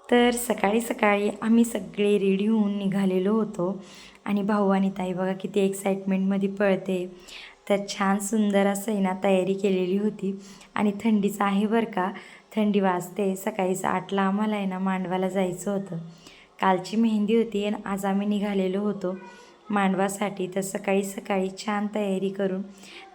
तर सकाळी सकाळी आम्ही सगळे रेडी होऊन निघालेलो होतो आणि भाऊ आणि ताई बघा किती एक्साइटमेंटमध्ये पळते. तर छान सुंदर असं आहे ना तयारी केलेली होती आणि थंडीचं आहे बरं का, थंडी वाजते. सकाळीच 8ला आम्हाला आहे ना मांडवाला जायचं होतं. कालची मेहंदी होती आणि आज आम्ही निघालेलो होतो मांडवासाठी. तर सकाळी सकाळी छान तयारी करून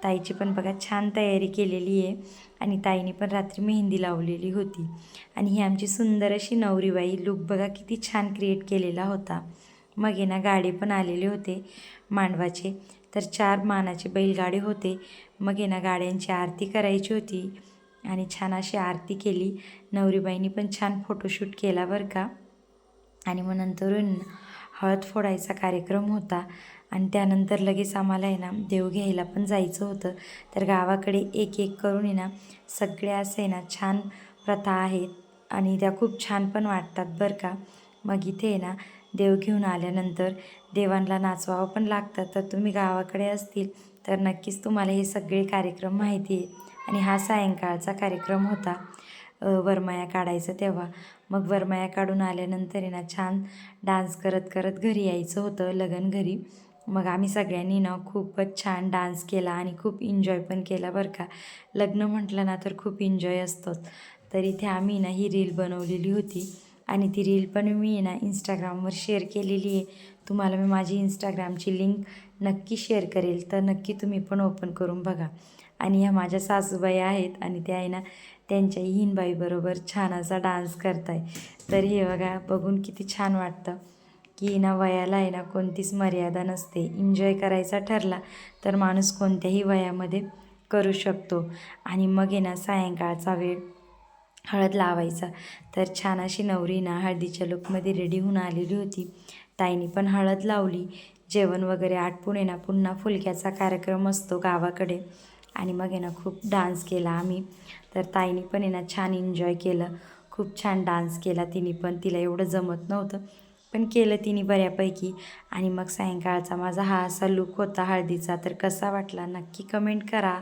ताईची पण बघा छान तयारी केलेली आहे आणि ताईने पण रात्री मेहंदी लावलेली होती. आणि ही आमची सुंदर अशी नवरीबाई लूक बघा किती छान क्रिएट केलेला होता. मग आहे ना गाडे पण आलेले होते मांडवाचे. तर 4 मानाचे बैलगाडे होते. मग आहे ना गाड्यांची आरती करायची होती आणि छान अशी आरती केली. नवरीबाईंनी पण छान फोटोशूट केला बरं का. आणि मग नंतरून हळद फोडायचा कार्यक्रम होता आणि त्यानंतर लगेच आम्हाला आहे ना देव घ्यायला पण जायचं होतं. तर गावाकडे एक एक करून आहे ना सगळ्या असे ना छान प्रथा आहेत आणि त्या खूप छान पण वाटतात बरं का. मग इथे आहे ना देव घेऊन आल्यानंतर देवांना नाचवावं पण लागतं. तर तुम्ही गावाकडे असतील तर नक्कीच तुम्हाला हे सगळे कार्यक्रम माहिती आहे. आणि हा सायंकाळचा कार्यक्रम होता वरमाया काढायचं तेव्हा. मग वरमाया काढून आल्यानंतर आहे ना छान डान्स करत करत घरी यायचं होतं लगन घरी. मग आम्ही सगळ्यांनी ना खूपच छान डान्स केला आणि खूप एन्जॉय पण केला बरं का. लग्न म्हटलं ना तर खूप एन्जॉय असतोच. तर इथे आम्ही ना ही रील बनवलेली होती आणि ती रील पण मी ना इंस्टाग्रामवर शेअर केलेली आहे. तुम्हाला मी माझी इंस्टाग्रामची लिंक नक्की शेअर करेल, तर नक्की तुम्ही पण ओपन करून बघा. आणि ह्या माझ्या सासूबाई आहेत आणि त्या आहे ना त्यांच्या हिनबाईबरोबर छान असा डान्स करताय. तर हे बघा बघून किती छान वाटतं की ना वयाला आहे ना कोणतीच मर्यादा नसते. एन्जॉय करायचा ठरला तर माणूस कोणत्याही वयामध्ये करू शकतो. आणि मग आहे ना सायंकाळचा वेळ हळद लावायचा. तर छान अशी नवरी ना हळदीच्या लुकमध्ये रेडी होऊन आलेली होती. ताईने पण हळद लावली. जेवण वगैरे आटपून आहे ना पुन्हा फुलक्याचा कार्यक्रम असतो गावाकडे आणि मग आहे ना खूप डान्स केला आम्ही. तर ताईने पण आहे ना छान एन्जॉय केलं. खूप छान डान्स केला तिने पण. तिला एवढं जमत नव्हतं पण केलं तिने बऱ्यापैकी. आणि मग सायंकाळचा माझा हा असा लूक होता हळदीचा. तर कसा वाटला नक्की कमेंट करा.